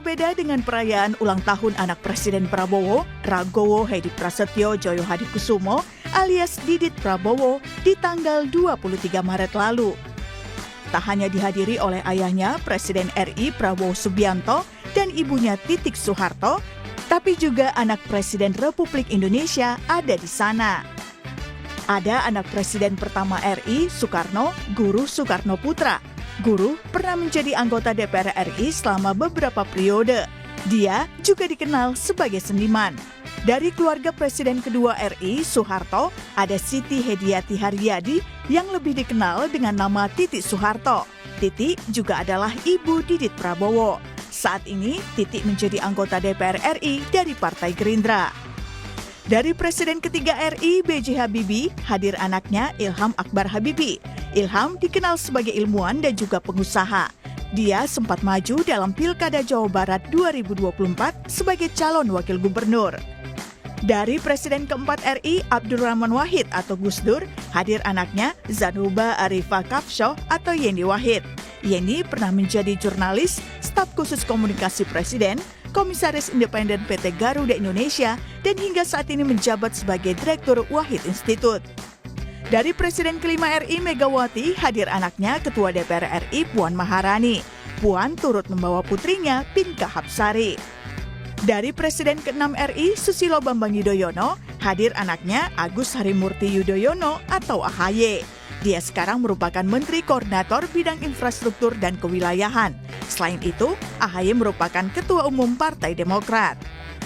berbeda dengan perayaan ulang tahun anak Presiden Prabowo, Ragowo Hedi Prasetyo Joyo Hadikusumo alias Didit Prabowo di tanggal 23 Maret lalu. Tak hanya dihadiri oleh ayahnya Presiden RI Prabowo Subianto dan ibunya Titik Soeharto, tapi juga anak Presiden Republik Indonesia ada di sana. Ada anak Presiden pertama RI, Soekarno, Guru Soekarno Putra. Guru pernah menjadi anggota DPR RI selama beberapa periode. Dia juga dikenal sebagai seniman. Dari keluarga Presiden kedua RI, Soeharto, ada Siti Hediati Haryadi yang lebih dikenal dengan nama Titi Soeharto. Titi juga adalah ibu Didit Prabowo. Saat ini, Titi menjadi anggota DPR RI dari Partai Gerindra. Dari Presiden ketiga RI, B.J. Habibie, hadir anaknya Ilham Akbar Habibie. Ilham dikenal sebagai ilmuwan dan juga pengusaha. Dia sempat maju dalam Pilkada Jawa Barat 2024 sebagai calon wakil gubernur. Dari Presiden keempat RI, Abdurrahman Wahid atau Gus Dur, hadir anaknya Zanuba Arifah Kapsho atau Yeni Wahid. Yeni pernah menjadi jurnalis, staf khusus komunikasi Presiden, Komisaris Independen PT Garuda Indonesia, dan hingga saat ini menjabat sebagai Direktur Wahid Institute. Dari Presiden kelima RI Megawati, hadir anaknya Ketua DPR RI Puan Maharani. Puan turut membawa putrinya Pinka Hapsari. Dari Presiden ke-6 RI Susilo Bambang Yudhoyono, hadir anaknya Agus Harimurti Yudhoyono atau AHY. Dia sekarang merupakan Menteri Koordinator Bidang Infrastruktur dan Kewilayahan. Selain itu, AHY merupakan Ketua Umum Partai Demokrat.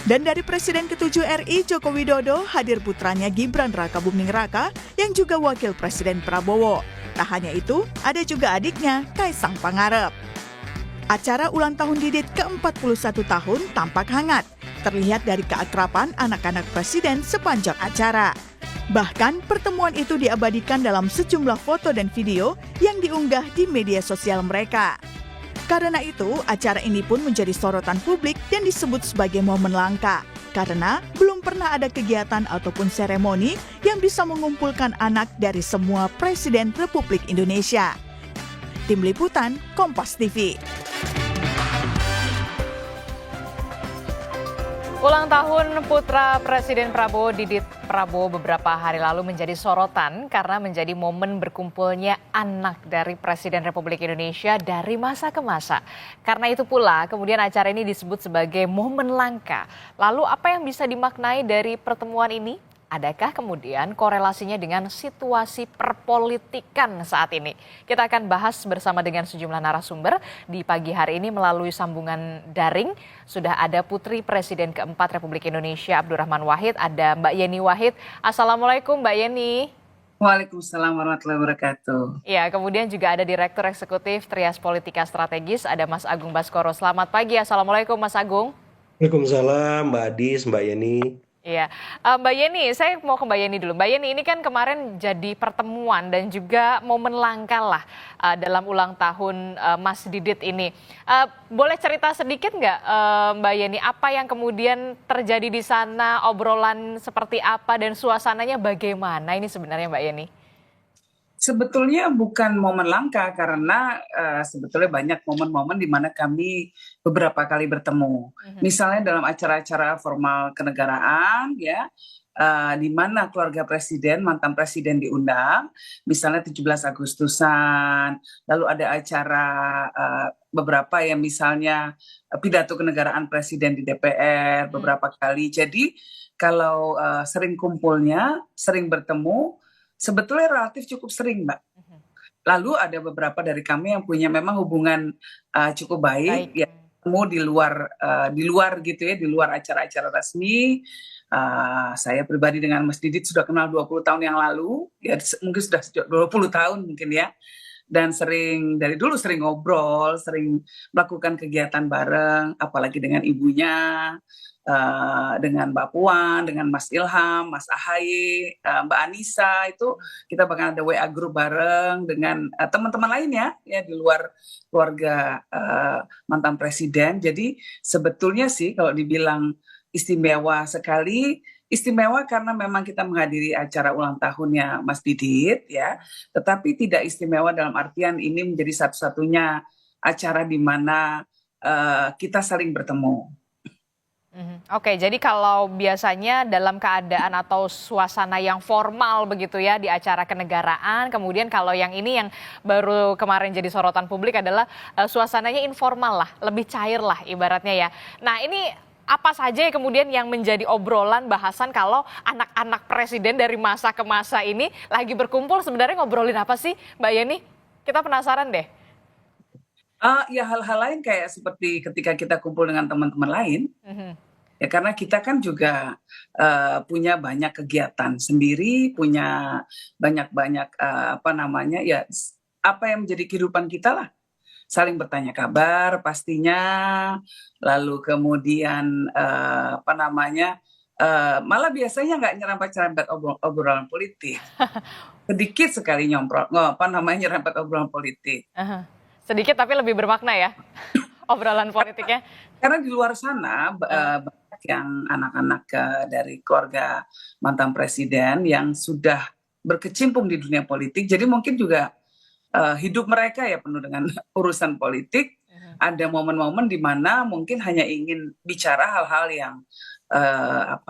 Dan dari Presiden ke-7 RI Joko Widodo, hadir putranya Gibran Rakabuming Raka yang juga Wakil Presiden Prabowo. Tak hanya itu, ada juga adiknya Kaisang Pangarep. Acara ulang tahun Didit ke-41 tahun tampak hangat. Terlihat dari keakraban anak-anak Presiden sepanjang acara. Bahkan pertemuan itu diabadikan dalam sejumlah foto dan video yang diunggah di media sosial mereka. Karena itu, acara ini pun menjadi sorotan publik dan disebut sebagai momen langka. Karena belum pernah ada kegiatan ataupun seremoni yang bisa mengumpulkan anak dari semua Presiden Republik Indonesia. Tim Liputan, Kompas TV. Ulang tahun putra Presiden Prabowo, Didit Prabowo, beberapa hari lalu menjadi sorotan karena menjadi momen berkumpulnya anak dari Presiden Republik Indonesia dari masa ke masa. Karena itu pula kemudian acara ini disebut sebagai momen langka. Lalu apa yang bisa dimaknai dari pertemuan ini? Adakah kemudian korelasinya dengan situasi perpolitikan saat ini? Kita akan bahas bersama dengan sejumlah narasumber di pagi hari ini melalui sambungan daring. Sudah ada Putri Presiden keempat Republik Indonesia Abdurrahman Wahid, ada Mbak Yeni Wahid. Assalamualaikum Mbak Yeni. Waalaikumsalam warahmatullahi wabarakatuh. Ya, kemudian juga ada Direktur Eksekutif Trias Politika Strategis, ada Mas Agung Baskoro. Selamat pagi, Assalamualaikum Mas Agung. Waalaikumsalam Mbak Adis, Mbak Yeni. Iya, Mbak Yeni, saya mau ke Mbak Yeni dulu. Mbak Yeni, ini kan kemarin jadi pertemuan dan juga momen langka lah dalam ulang tahun Mas Didit ini. Boleh cerita sedikit nggak Mbak Yeni, apa yang kemudian terjadi di sana, obrolan seperti apa dan suasananya bagaimana ini sebenarnya Mbak Yeni? Sebetulnya bukan momen langka karena sebetulnya banyak momen-momen di mana kami beberapa kali bertemu. Misalnya dalam acara-acara formal kenegaraan ya, di mana keluarga presiden, mantan presiden diundang, misalnya 17 Agustusan, lalu ada acara beberapa yang misalnya pidato kenegaraan presiden di DPR beberapa kali. Jadi kalau sering kumpulnya, sering bertemu, sebetulnya relatif cukup sering, Mbak. Lalu ada beberapa dari kami yang punya memang hubungan cukup baik, ya ketemu di luar gitu ya, di luar acara-acara resmi. Saya pribadi dengan Mas Didit sudah kenal 20 tahun yang lalu, ya mungkin sudah 20 tahun mungkin ya. Dan dari dulu sering ngobrol, sering melakukan kegiatan bareng, apalagi dengan ibunya, dengan Mbak Puan, dengan Mas Ilham, Mas AHY, Mbak Anissa, itu kita bahkan ada WA group bareng dengan teman-teman lainnya ya di luar keluarga mantan presiden. Jadi sebetulnya sih kalau dibilang istimewa sekali, istimewa karena memang kita menghadiri acara ulang tahunnya Mas Didit ya, tetapi tidak istimewa dalam artian ini menjadi satu-satunya acara di mana kita saling bertemu. Oke, jadi kalau biasanya dalam keadaan atau suasana yang formal begitu ya di acara kenegaraan, kemudian kalau yang ini yang baru kemarin jadi sorotan publik adalah suasananya informal lah, lebih cair lah ibaratnya ya. Nah ini apa saja ya kemudian yang menjadi obrolan bahasan kalau anak-anak presiden dari masa ke masa ini lagi berkumpul sebenarnya ngobrolin apa sih Mbak Yeni? Kita penasaran deh. Ya hal-hal lain kayak seperti ketika kita kumpul dengan teman-teman lain. Ya karena kita kan juga punya banyak kegiatan sendiri, punya banyak-banyak apa yang menjadi kehidupan kita lah. Saling bertanya kabar pastinya, lalu kemudian malah biasanya nggak nyerempet-nyerempet obrolan politik. Sedikit sekali nyerempet obrolan politik. Sedikit tapi lebih bermakna ya obrolan politiknya. Karena di luar sana banyak yang anak-anak dari keluarga mantan presiden yang sudah berkecimpung di dunia politik, jadi mungkin juga hidup mereka ya penuh dengan urusan politik. Ada momen-momen di mana mungkin hanya ingin bicara hal-hal yang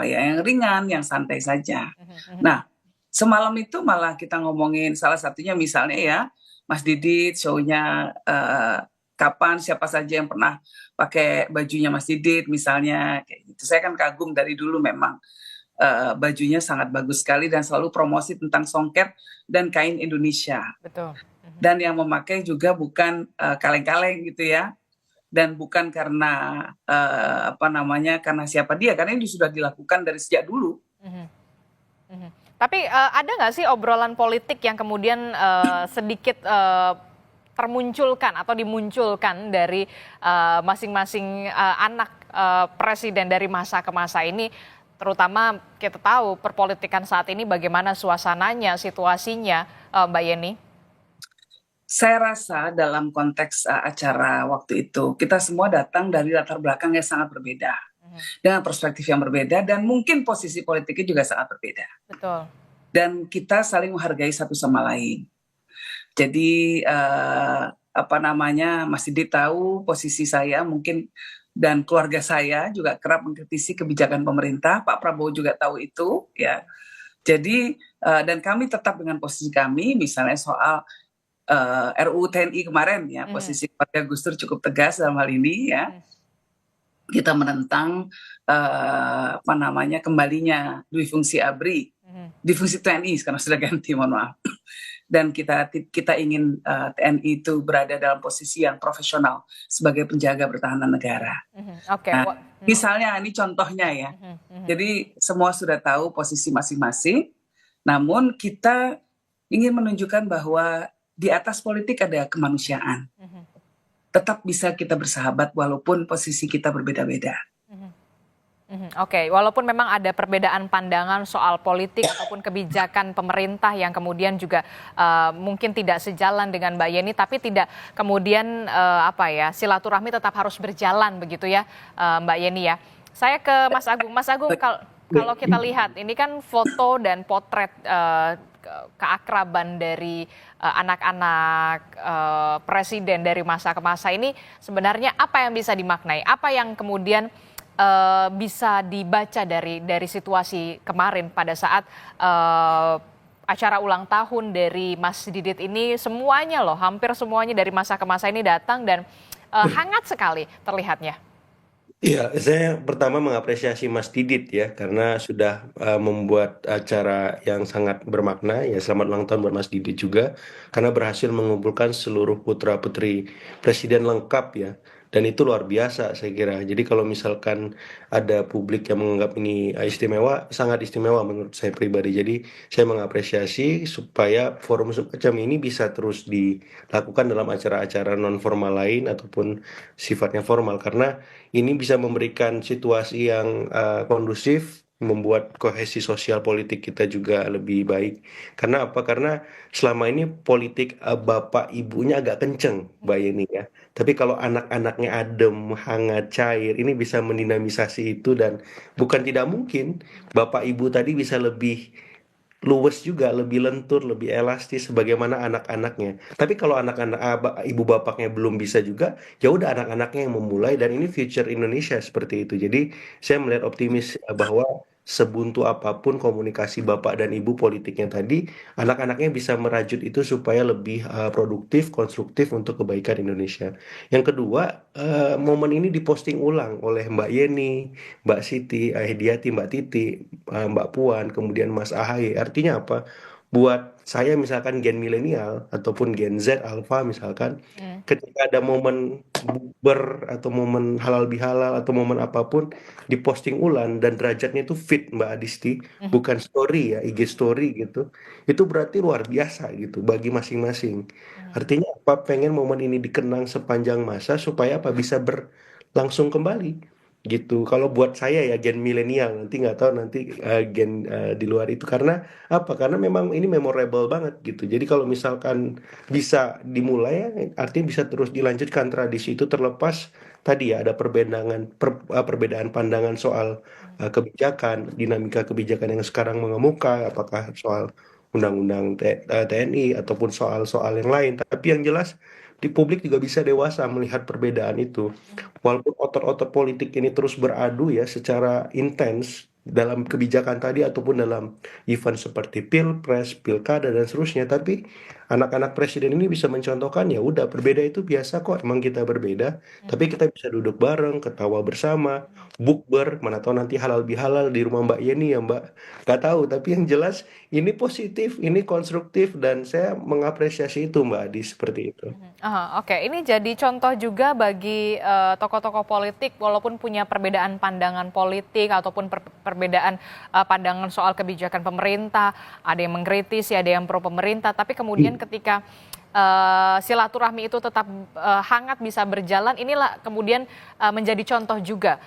yang ringan, yang santai saja. Nah, semalam itu malah kita ngomongin salah satunya misalnya ya, Mas Didit show-nya kapan, siapa saja yang pernah pakai bajunya Mas Didit misalnya kayak gitu. Saya kan kagum dari dulu memang bajunya sangat bagus sekali dan selalu promosi tentang songket dan kain Indonesia. Betul. Dan yang memakai juga bukan kaleng-kaleng gitu ya. Dan bukan karena karena siapa dia, karena ini sudah dilakukan dari sejak dulu. Tapi ada nggak sih obrolan politik yang kemudian sedikit termunculkan atau dimunculkan dari masing-masing anak presiden dari masa ke masa ini, terutama kita tahu perpolitikan saat ini bagaimana suasananya, situasinya, Mbak Yeni? Saya rasa dalam konteks acara waktu itu, kita semua datang dari latar belakang yang sangat berbeda, dengan perspektif yang berbeda, dan mungkin posisi politiknya juga sangat berbeda. Betul. Dan kita saling menghargai satu sama lain. Jadi Mas Didi tahu posisi saya mungkin dan keluarga saya juga kerap mengkritisi kebijakan pemerintah. Pak Prabowo juga tahu itu ya. Jadi dan kami tetap dengan posisi kami, misalnya soal RUU TNI kemarin ya, posisi keluarga Gus Dur cukup tegas dalam hal ini ya. Kita menentang kembalinya dui fungsi ABRI, di fungsi TNI sekarang sudah ganti, mohon maaf. Dan kita ingin TNI itu berada dalam posisi yang profesional sebagai penjaga pertahanan negara. Misalnya ini contohnya ya. Jadi semua sudah tahu posisi masing-masing, namun kita ingin menunjukkan bahwa di atas politik ada kemanusiaan. Tetap bisa kita bersahabat walaupun posisi kita berbeda-beda. Walaupun memang ada perbedaan pandangan soal politik ataupun kebijakan pemerintah yang kemudian juga mungkin tidak sejalan dengan Mbak Yeni, tapi tidak kemudian silaturahmi tetap harus berjalan begitu ya, Mbak Yeni ya. Saya ke Mas Agung. Mas Agung, kalau kita lihat ini kan foto dan potret keakraban dari anak-anak presiden dari masa ke masa ini, sebenarnya apa yang bisa dimaknai? Apa yang kemudian bisa dibaca dari situasi kemarin pada saat acara ulang tahun dari Mas Didit ini, semuanya loh, hampir semuanya dari masa ke masa ini datang dan hangat sekali terlihatnya. Iya, saya pertama mengapresiasi Mas Didit ya, karena sudah membuat acara yang sangat bermakna. Ya, selamat ulang tahun buat Mas Didit juga, karena berhasil mengumpulkan seluruh putra-putri presiden lengkap ya. Dan itu luar biasa saya kira. Jadi kalau misalkan ada publik yang menganggap ini istimewa, sangat istimewa menurut saya pribadi. Jadi saya mengapresiasi supaya forum semacam ini bisa terus dilakukan dalam acara-acara non formal lain ataupun sifatnya formal, karena ini bisa memberikan situasi yang kondusif, membuat kohesi sosial politik kita juga lebih baik. Karena apa? Karena selama ini politik bapak ibunya agak kenceng, Mbak Yeni ya. Tapi kalau anak-anaknya adem, hangat, cair, ini bisa mendinamisasi itu, dan bukan tidak mungkin bapak ibu tadi bisa lebih luwes juga, lebih lentur, lebih elastis sebagaimana anak-anaknya. Tapi kalau anak-anak ibu bapaknya belum bisa juga, ya udah anak-anaknya yang memulai dan ini future Indonesia seperti itu. Jadi saya melihat optimis bahwa sebuntu apapun komunikasi bapak dan ibu politiknya tadi, anak-anaknya bisa merajut itu supaya lebih produktif, konstruktif untuk kebaikan Indonesia. Yang kedua, momen ini diposting ulang oleh Mbak Yeni, Mbak Siti, Hediati, Mbak Titi, Mbak Puan, kemudian Mas Ahaye. Artinya apa? Buat saya misalkan gen milenial ataupun gen Z, Alpha misalkan, Hmm. ketika ada momen bukber atau momen halal bihalal atau momen apapun diposting ulang dan derajatnya itu fit Mbak Adisti, Mhm. bukan story ya, IG story gitu. Itu berarti luar biasa gitu bagi masing-masing. Mhm. Artinya apa? Pengen momen ini dikenang sepanjang masa supaya apa bisa berlangsung kembali gitu. Kalau buat saya ya gen milenial, nanti nggak tahu nanti gen di luar itu karena apa? Karena memang ini memorable banget gitu. Jadi kalau misalkan bisa dimulai ya, artinya bisa terus dilanjutkan tradisi itu terlepas tadi ya ada perbedaan pandangan soal kebijakan, dinamika kebijakan yang sekarang mengemuka, apakah soal undang-undang TNI ataupun soal-soal yang lain. Tapi yang jelas di publik juga bisa dewasa melihat perbedaan itu. Walaupun otot-otot politik ini terus beradu ya secara intens dalam kebijakan tadi ataupun dalam event seperti pilpres, pilkada dan seterusnya, tapi anak-anak presiden ini bisa mencontohkan ya udah berbeda itu biasa kok, emang kita berbeda, tapi kita bisa duduk bareng, ketawa bersama, bukber, mana tahu nanti halal bihalal di rumah Mbak Yeni ya Mbak, nggak tahu, tapi yang jelas ini positif, ini konstruktif dan saya mengapresiasi itu Mbak Adi seperti itu. Aha, oke, ini jadi contoh juga bagi tokoh-tokoh politik, walaupun punya perbedaan pandangan politik ataupun perbedaan pandangan soal kebijakan pemerintah, ada yang mengkritisi, ada yang pro pemerintah, tapi kemudian ketika silaturahmi itu tetap hangat bisa berjalan, inilah kemudian menjadi contoh juga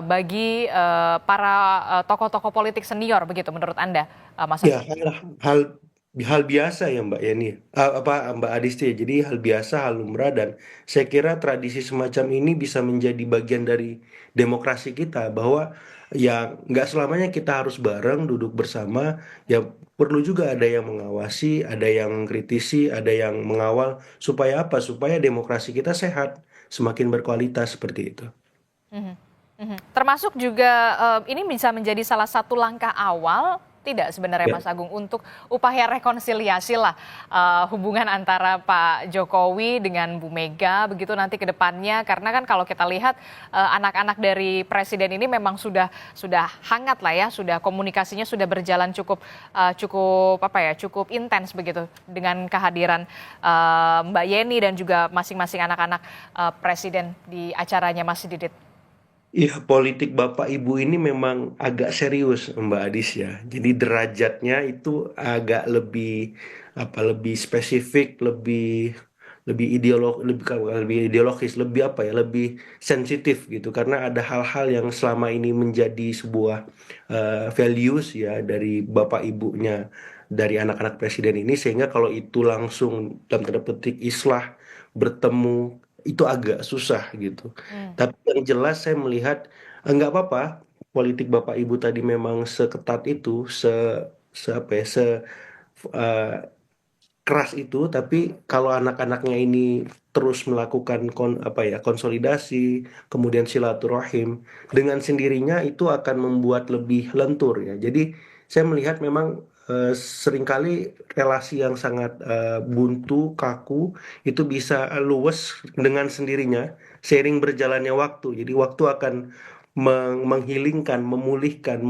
bagi para tokoh-tokoh politik senior, begitu menurut Anda, Mas Ya, Agung? hal hal biasa ya Mbak Yani, apa Mbak Adisti ya. Jadi hal biasa, hal lumrah dan saya kira tradisi semacam ini bisa menjadi bagian dari demokrasi kita bahwa ya nggak selamanya kita harus bareng duduk bersama, ya perlu juga ada yang mengawasi, ada yang kritisi, ada yang mengawal supaya apa? Supaya demokrasi kita sehat, semakin berkualitas seperti itu. Mhm, mhm. Termasuk juga ini bisa menjadi salah satu langkah awal tidak sebenarnya Ya. Mas Agung untuk upaya rekonsiliasi lah hubungan antara Pak Jokowi dengan Bu Mega begitu nanti ke depannya karena kan kalau kita lihat anak-anak dari presiden ini memang sudah hangat lah ya, sudah komunikasinya sudah berjalan cukup cukup apa ya, cukup intens begitu dengan kehadiran Mbak Yeni dan juga masing-masing anak-anak presiden di acaranya Mas Didit. Iya, politik Bapak Ibu ini memang agak serius, Mbak Adis ya. Jadi derajatnya itu agak lebih apa lebih spesifik, lebih lebih lebih ideologis, lebih apa ya, lebih sensitif gitu karena ada hal-hal yang selama ini menjadi sebuah values ya dari Bapak Ibunya dari anak-anak presiden ini sehingga kalau itu langsung dalam tanda petik islah bertemu itu agak susah gitu. Hmm. Tapi yang jelas saya melihat nggak apa-apa politik Bapak Ibu tadi memang seketat itu, se apa ya, eh, keras itu, tapi kalau anak-anaknya ini terus melakukan apa ya konsolidasi, kemudian silaturahim dengan sendirinya itu akan membuat lebih lentur ya. Jadi saya melihat memang seringkali relasi yang sangat buntu, kaku itu bisa luwes dengan sendirinya seiring berjalannya waktu. Jadi waktu akan menghilingkan, memulihkan,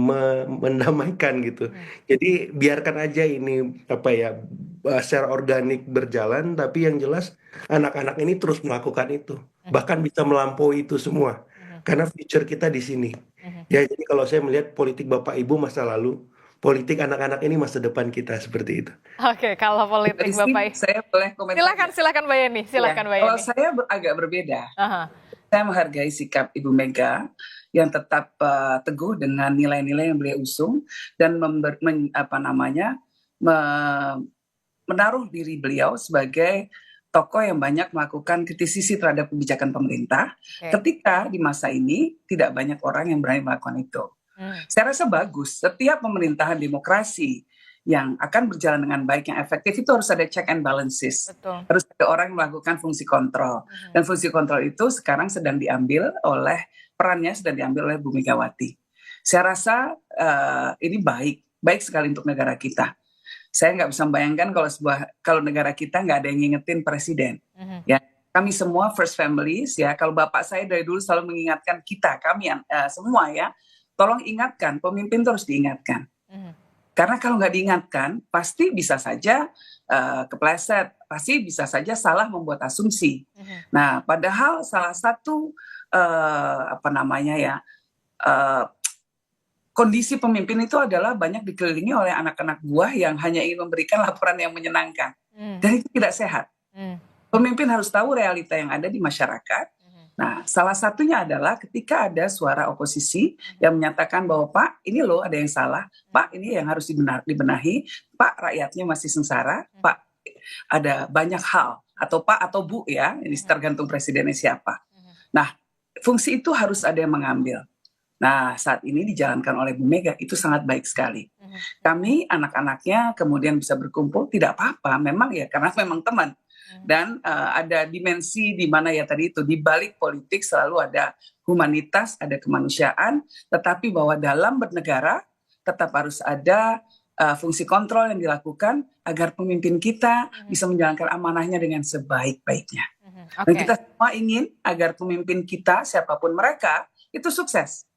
mendamaikan gitu. Jadi biarkan aja ini apa ya secara organik berjalan, tapi yang jelas anak-anak ini terus melakukan itu, bahkan bisa melampaui itu semua, karena future kita di sini. Ya, jadi kalau saya melihat politik Bapak Ibu masa lalu, politik anak-anak ini masa depan kita seperti itu. Oke, kalau politik Rizky, Bapak, saya boleh komentar silakan nggak? silakan Mbak Yeni, Ya, silakan Mbak kalau Yeni. saya agak berbeda. Aha. Saya menghargai sikap Ibu Mega yang tetap teguh dengan nilai-nilai yang beliau usung dan menaruh diri beliau sebagai tokoh yang banyak melakukan kritisisi terhadap kebijakan pemerintah. Oke. Ketika di masa ini tidak banyak orang yang berani melakukan itu. Hmm. Saya rasa bagus. Setiap pemerintahan demokrasi yang akan berjalan dengan baik, yang efektif, itu harus ada check and balances. Betul. Harus ada orang yang melakukan fungsi kontrol. Dan fungsi kontrol itu sekarang sedang diambil oleh, perannya sedang diambil oleh Bu Megawati. Saya rasa ini baik sekali untuk negara kita. Saya nggak bisa membayangkan kalau negara kita nggak ada yang ngingetin presiden. Ya, kami semua first families ya. Kalau bapak saya dari dulu selalu mengingatkan kita, kami semua ya, tolong ingatkan, pemimpin terus diingatkan. Karena kalau nggak diingatkan, pasti bisa saja kepleset, pasti bisa saja salah membuat asumsi. Nah, padahal salah satu kondisi pemimpin itu adalah banyak dikelilingi oleh anak-anak buah yang hanya ingin memberikan laporan yang menyenangkan. Dan itu tidak sehat. Pemimpin harus tahu realita yang ada di masyarakat. Nah, salah satunya adalah ketika ada suara oposisi yang menyatakan bahwa Pak, ini loh ada yang salah, Pak, ini yang harus dibenahi, Pak, rakyatnya masih sengsara, Pak, ada banyak hal, atau Pak atau Bu ya, ini tergantung presidennya siapa. Nah, fungsi itu harus ada yang mengambil. Nah, saat ini dijalankan oleh Bu Mega, itu sangat baik sekali. Kami, anak-anaknya, kemudian bisa berkumpul, tidak apa-apa, memang ya, karena memang teman. Dan ada dimensi di mana ya tadi itu, di balik politik selalu ada humanitas, ada kemanusiaan, tetapi bahwa dalam bernegara tetap harus ada fungsi kontrol yang dilakukan agar pemimpin kita bisa menjalankan amanahnya dengan sebaik-baiknya. Dan kita semua ingin agar pemimpin kita, siapapun mereka, itu sukses.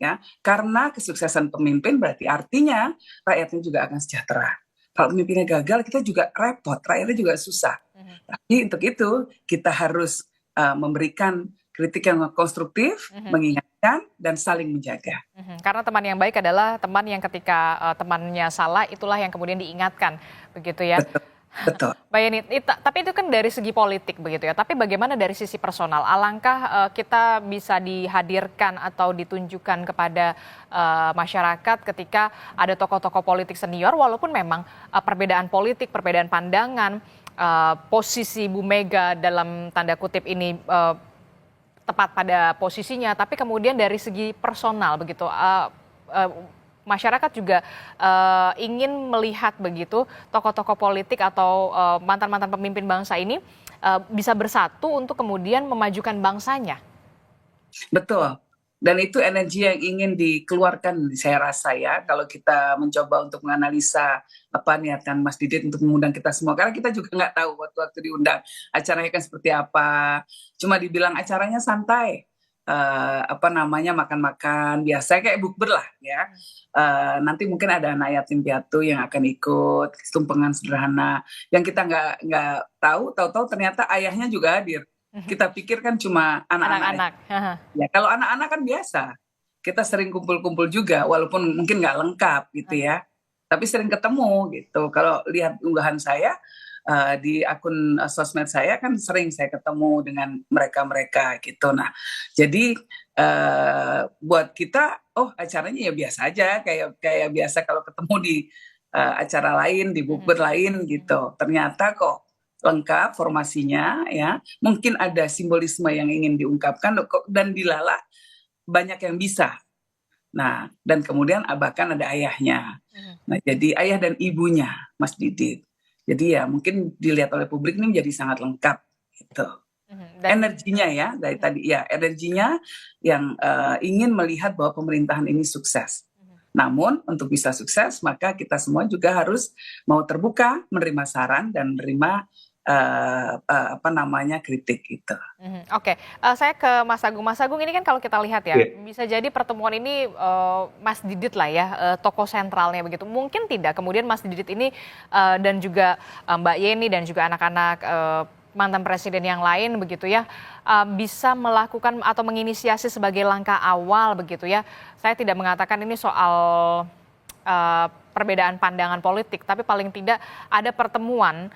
Ya, karena kesuksesan pemimpin berarti artinya rakyatnya juga akan sejahtera. Kalau pemimpinnya gagal, kita juga repot, rakyatnya juga susah. Tapi untuk itu kita harus memberikan kritik yang konstruktif, mengingatkan, dan saling menjaga. Karena teman yang baik adalah teman yang ketika temannya salah, itulah yang kemudian diingatkan, begitu ya. Betul. Mbak Yeni, tapi itu kan dari segi politik begitu ya. Tapi bagaimana dari sisi personal? Alangkah kita bisa dihadirkan atau ditunjukkan kepada masyarakat ketika ada tokoh-tokoh politik senior, walaupun memang perbedaan politik, perbedaan pandangan, posisi Bu Mega dalam tanda kutip ini tepat pada posisinya, tapi kemudian dari segi personal begitu. Masyarakat juga ingin melihat begitu tokoh-tokoh politik atau mantan-mantan pemimpin bangsa ini bisa bersatu untuk kemudian memajukan bangsanya. Betul. Dan itu energi yang ingin dikeluarkan, saya rasa ya, kalau kita mencoba untuk menganalisa apa niatan Mas Didit untuk mengundang kita semua. Karena kita juga nggak tahu waktu diundang acaranya kan seperti apa. Cuma dibilang acaranya santai. Makan-makan biasa kayak bukber lah ya. Nanti mungkin ada anak yatim piatu yang akan ikut, tumpengan sederhana yang kita nggak tahu ternyata ayahnya juga hadir. Kita pikir kan cuma anak-anak. Ya, kalau anak-anak kan biasa. Kita sering kumpul-kumpul juga walaupun mungkin nggak lengkap gitu ya. Tapi sering ketemu gitu. Kalau lihat unggahan saya di akun sosmed saya kan sering saya ketemu dengan mereka-mereka gitu. Nah, jadi buat kita, acaranya ya biasa aja, kayak biasa kalau ketemu di acara lain, di bukber lain gitu. Ternyata kok lengkap formasinya ya. Mungkin ada simbolisme yang ingin diungkapkan dan dilala banyak yang bisa. Nah, dan kemudian bahkan ada ayahnya. Nah, jadi ayah dan ibunya Mas Didit. Jadi ya mungkin dilihat oleh publik ini menjadi sangat lengkap gitu. Energinya ya dari tadi ya, energinya yang ingin melihat bahwa pemerintahan ini sukses. Namun untuk bisa sukses maka kita semua juga harus mau terbuka, menerima saran dan menerima kritik gitu. Oke, saya ke Mas Agung. Mas Agung, ini kan kalau kita lihat ya, bisa jadi pertemuan ini Mas Didit lah ya, tokoh sentralnya begitu. Mungkin tidak kemudian Mas Didit ini dan juga Mbak Yeni dan juga anak-anak mantan presiden yang lain begitu ya, bisa melakukan atau menginisiasi sebagai langkah awal begitu ya. Saya tidak mengatakan ini soal perbedaan pandangan politik, tapi paling tidak ada pertemuan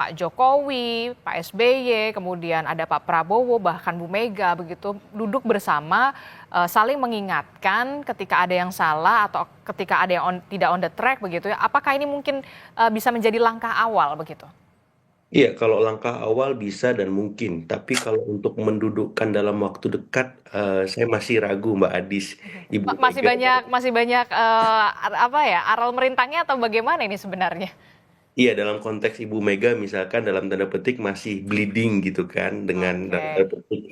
Pak Jokowi, Pak SBY, kemudian ada Pak Prabowo, bahkan Bu Mega begitu, duduk bersama saling mengingatkan ketika ada yang salah atau ketika ada yang tidak on the track begitu ya. Apakah ini mungkin bisa menjadi langkah awal begitu? Iya, kalau langkah awal bisa dan mungkin, tapi kalau untuk mendudukkan dalam waktu dekat, saya masih ragu Mbak Adis, Ibu Masih Mega. banyak apa ya, aral merintangnya atau bagaimana ini sebenarnya? Iya, dalam konteks Ibu Mega misalkan dalam tanda petik masih bleeding gitu kan dengan dalam tanda Oke. petik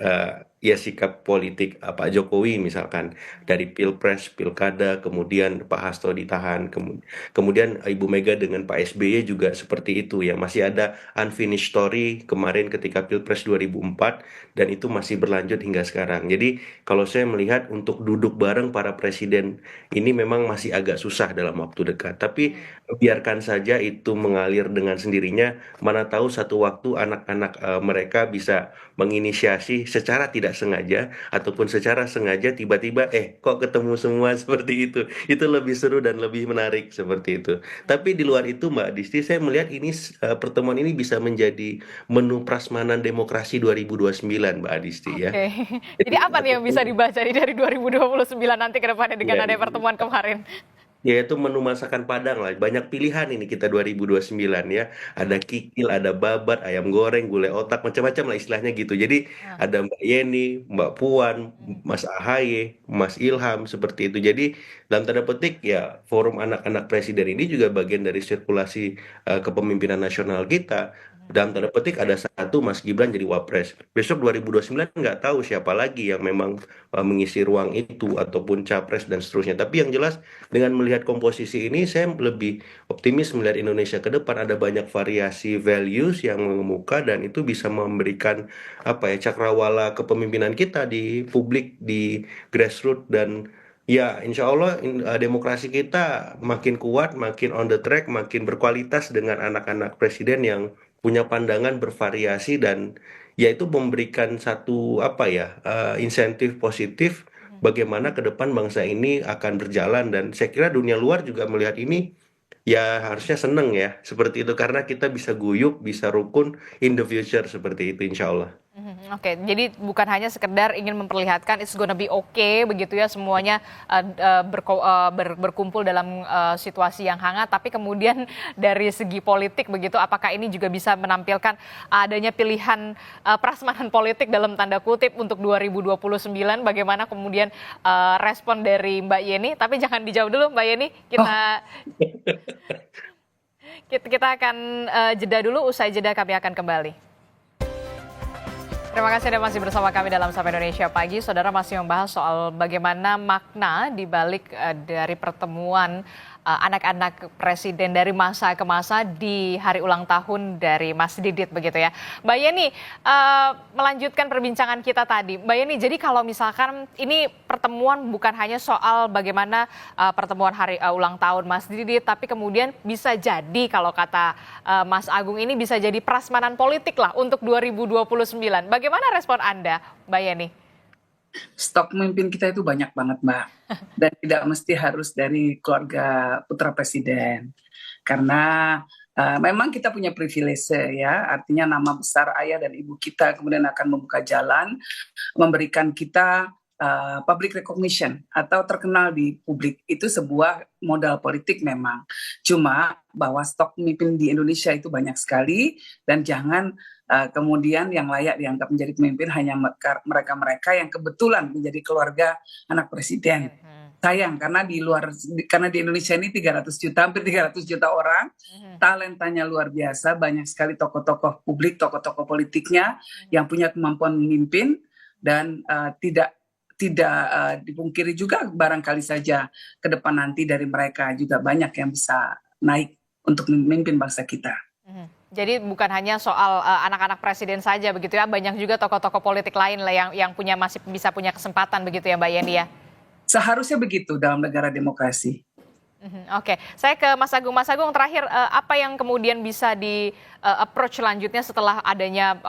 ya sikap politik Pak Jokowi misalkan dari Pilpres, Pilkada, kemudian Pak Hasto ditahan, kemudian Ibu Mega dengan Pak SBY juga seperti itu ya masih ada unfinished story kemarin ketika Pilpres 2004 dan itu masih berlanjut hingga sekarang. Jadi kalau saya melihat untuk duduk bareng para presiden ini memang masih agak susah dalam waktu dekat. Tapi biarkan saja itu mengalir dengan sendirinya. Mana tahu satu waktu anak-anak mereka bisa menginisiasi secara tidak sengaja ataupun secara sengaja tiba-tiba kok ketemu semua seperti itu. Itu lebih seru dan lebih menarik seperti itu. Tapi di luar itu Mbak Disti saya melihat ini pertemuan ini bisa menjadi menu prasmanan demokrasi 2029 Mbak Disti ya. Oke. Jadi Jadi apa nih yang bisa dibaca nih dari 2029 nanti ke depannya dengan ya, adanya pertemuan kemarin? yaitu menu masakan Padang lah. Banyak pilihan ini kita 2029 ya. Ada kikil, ada babat, ayam goreng, gulai otak, macam-macam lah istilahnya gitu. Jadi Nah, ada Mbak Yeni, Mbak Puan, Mas Ahaye, Mas Ilham seperti itu. Jadi dalam tanda petik ya forum anak-anak presiden ini juga bagian dari sirkulasi kepemimpinan nasional kita. Dalam tanda petik ada satu Mas Gibran jadi wapres. Besok 2029 nggak tahu siapa lagi yang memang mengisi ruang itu ataupun capres dan seterusnya. Tapi yang jelas dengan melihat komposisi ini, saya lebih optimis melihat Indonesia ke depan ada banyak variasi values yang mengemuka dan itu bisa memberikan apa ya cakrawala kepemimpinan kita di publik, di grassroots dan ya insya Allah demokrasi kita makin kuat, makin on the track, makin berkualitas dengan anak-anak presiden yang punya pandangan bervariasi dan yaitu memberikan satu apa ya insentif positif bagaimana ke depan bangsa ini akan berjalan dan saya kira dunia luar juga melihat ini ya harusnya seneng ya seperti itu karena kita bisa guyup, bisa rukun in the future seperti itu insya Allah. Oke, jadi bukan hanya sekedar ingin memperlihatkan it's gonna be okay begitu ya semuanya berkumpul dalam situasi yang hangat, tapi kemudian dari segi politik begitu, apakah ini juga bisa menampilkan adanya pilihan prasmanan politik dalam tanda kutip untuk 2029? Bagaimana kemudian respon dari Mbak Yeni? Tapi jangan dijawab dulu Mbak Yeni, Oh, kita akan jeda dulu, usai jeda kami akan kembali. Terima kasih Anda masih bersama kami dalam Sapa Indonesia Pagi. Saudara masih membahas soal bagaimana makna di balik dari pertemuan anak-anak presiden dari masa ke masa di hari ulang tahun dari Mas Didit begitu ya. Mbak Yeni, melanjutkan perbincangan kita tadi. Mbak Yeni, jadi kalau misalkan ini pertemuan bukan hanya soal bagaimana pertemuan hari ulang tahun Mas Didit, tapi kemudian bisa jadi kalau kata Mas Agung ini bisa jadi prasmanan politik lah untuk 2029. Bagaimana respon Anda, Mbak Yeni? stok pemimpin kita itu banyak banget, Mbak. Dan tidak mesti harus dari keluarga putra presiden. Karena memang kita punya privilege ya, artinya nama besar ayah dan ibu kita kemudian akan membuka jalan, memberikan kita public recognition atau terkenal di publik. Itu sebuah modal politik memang. Cuma bahwa stok pemimpin di Indonesia itu banyak sekali dan jangan kemudian yang layak dianggap menjadi pemimpin hanya mereka-mereka yang kebetulan menjadi keluarga anak presiden. Sayang karena karena di Indonesia ini 300 juta, hampir 300 juta orang, talentanya luar biasa, banyak sekali tokoh-tokoh publik, tokoh-tokoh politiknya yang punya kemampuan memimpin dan tidak dipungkiri juga barangkali saja ke depan nanti dari mereka juga banyak yang bisa naik untuk memimpin bangsa kita. Jadi bukan hanya soal anak-anak presiden saja begitu ya, banyak juga tokoh-tokoh politik lain lah yang masih bisa punya kesempatan begitu ya Mbak Yeni ya. Seharusnya begitu dalam negara demokrasi. Oke, saya ke Mas Agung. Mas Agung, terakhir apa yang kemudian bisa di approach selanjutnya setelah adanya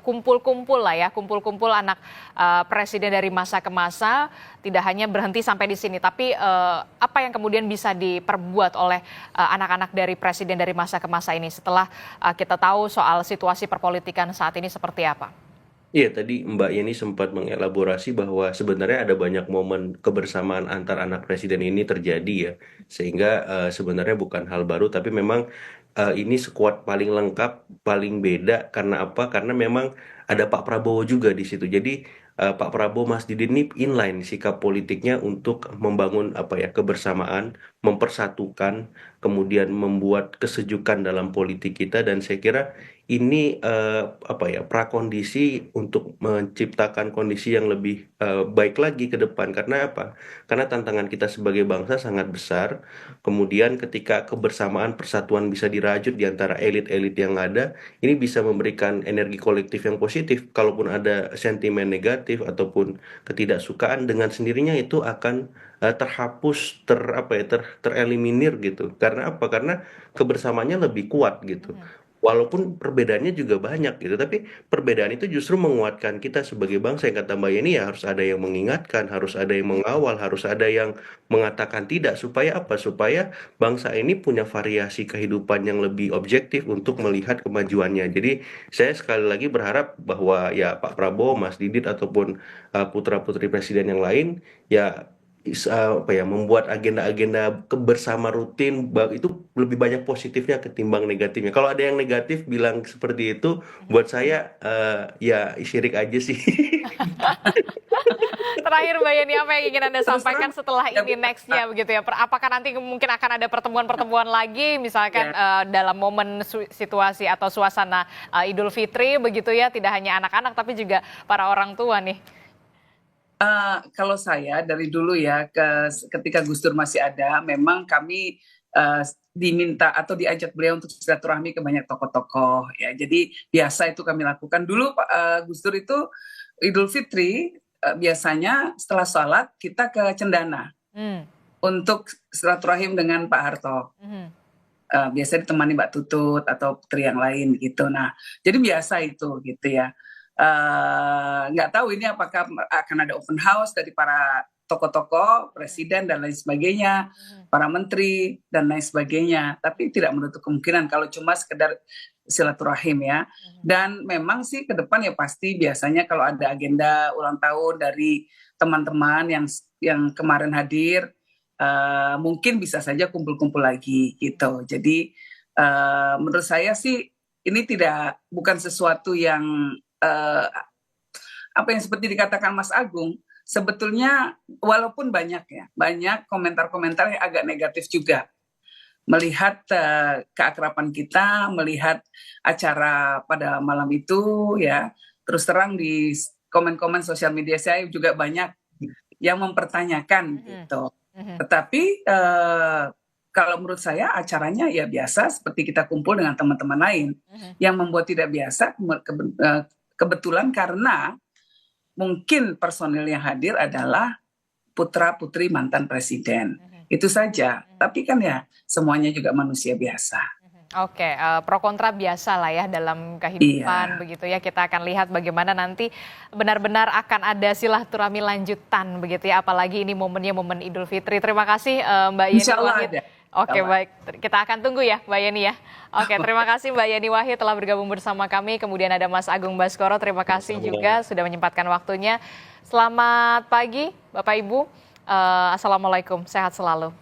kumpul-kumpul lah ya, kumpul-kumpul anak presiden dari masa ke masa, tidak hanya berhenti sampai di sini, tapi apa yang kemudian bisa diperbuat oleh anak-anak dari presiden dari masa ke masa ini setelah kita tahu soal situasi perpolitikan saat ini seperti apa? Iya, tadi Mbak Yeni sempat mengelaborasi bahwa sebenarnya ada banyak momen kebersamaan antar anak presiden ini terjadi ya, sehingga sebenarnya bukan hal baru, tapi memang ini skuad paling lengkap, paling beda karena apa? Karena memang ada Pak Prabowo juga di situ. Jadi Pak Prabowo, Mas Didi ini inline sikap politiknya untuk membangun apa ya kebersamaan, mempersatukan, kemudian membuat kesejukan dalam politik kita dan saya kira ini apa ya prakondisi untuk menciptakan kondisi yang lebih baik lagi ke depan. Karena apa? Karena tantangan kita sebagai bangsa sangat besar. Kemudian ketika kebersamaan persatuan bisa dirajut di antara elit-elit yang ada, ini bisa memberikan energi kolektif yang positif. Kalaupun ada sentimen negatif ataupun ketidaksukaan, dengan sendirinya itu akan terhapus, tereliminir gitu. Karena apa? Karena kebersamaannya lebih kuat gitu. Walaupun perbedaannya juga banyak gitu, tapi perbedaan itu justru menguatkan kita sebagai bangsa. Yang kata Mbak Yeni ya harus ada yang mengingatkan, harus ada yang mengawal, harus ada yang mengatakan tidak. Supaya apa? Supaya bangsa ini punya variasi kehidupan yang lebih objektif untuk melihat kemajuannya. Jadi saya sekali lagi berharap bahwa ya Pak Prabowo, Mas Didit ataupun putra-putri presiden yang lain ya apa ya membuat agenda-agenda bersama rutin itu lebih banyak positifnya ketimbang negatifnya. Kalau ada yang negatif bilang seperti itu, buat saya ya syirik aja sih. Terakhir Mbak Yeni, apa yang ingin Anda Terus sampaikan terang, setelah ya, ini next-nya begitu ya? Apakah nanti mungkin akan ada pertemuan-pertemuan lagi misalkan dalam momen situasi atau suasana Idul Fitri begitu ya, tidak hanya anak-anak tapi juga para orang tua nih. Kalau saya dari dulu ya, ketika Gus Dur masih ada, memang kami diminta atau diajak beliau untuk silaturahmi ke banyak tokoh-tokoh ya. Jadi biasa itu kami lakukan. Dulu Pak Gus Dur itu Idul Fitri biasanya setelah sholat kita ke Cendana untuk silaturahim dengan Pak Harto. Biasanya ditemani Mbak Tutut atau putri yang lain gitu. Nah, jadi biasa itu gitu ya. Nggak tahu ini apakah akan ada open house dari para tokoh-tokoh, presiden dan lain sebagainya, para menteri dan lain sebagainya. Tapi tidak menutup kemungkinan kalau cuma sekedar silaturahim ya. Dan memang sih ke depan ya pasti biasanya kalau ada agenda ulang tahun dari teman-teman yang kemarin hadir, mungkin bisa saja kumpul-kumpul lagi gitu. Jadi menurut saya sih ini bukan sesuatu yang apa yang seperti dikatakan Mas Agung, sebetulnya walaupun banyak komentar-komentar yang agak negatif juga. Melihat keakraban kita, melihat acara pada malam itu ya, terus terang di komen-komen sosial media saya juga banyak yang mempertanyakan gitu. Tetapi kalau menurut saya acaranya ya biasa seperti kita kumpul dengan teman-teman lain. Yang membuat tidak biasa kebetulan karena mungkin personil yang hadir adalah putra-putri mantan presiden. Itu saja. Tapi kan ya semuanya juga manusia biasa. Oke, pro kontra biasa lah ya dalam kehidupan begitu ya. Kita akan lihat bagaimana nanti benar-benar akan ada silaturahmi lanjutan begitu ya. Apalagi ini momennya momen Idul Fitri. Terima kasih Mbak Yeni Wahid. Oke baik, kita akan tunggu ya Mbak Yeni ya. Oke, terima kasih Mbak Yeni Wahid telah bergabung bersama kami. Kemudian ada Mas Agung Baskoro, terima kasih juga sudah menyempatkan waktunya. Selamat pagi Bapak Ibu, Assalamualaikum, sehat selalu.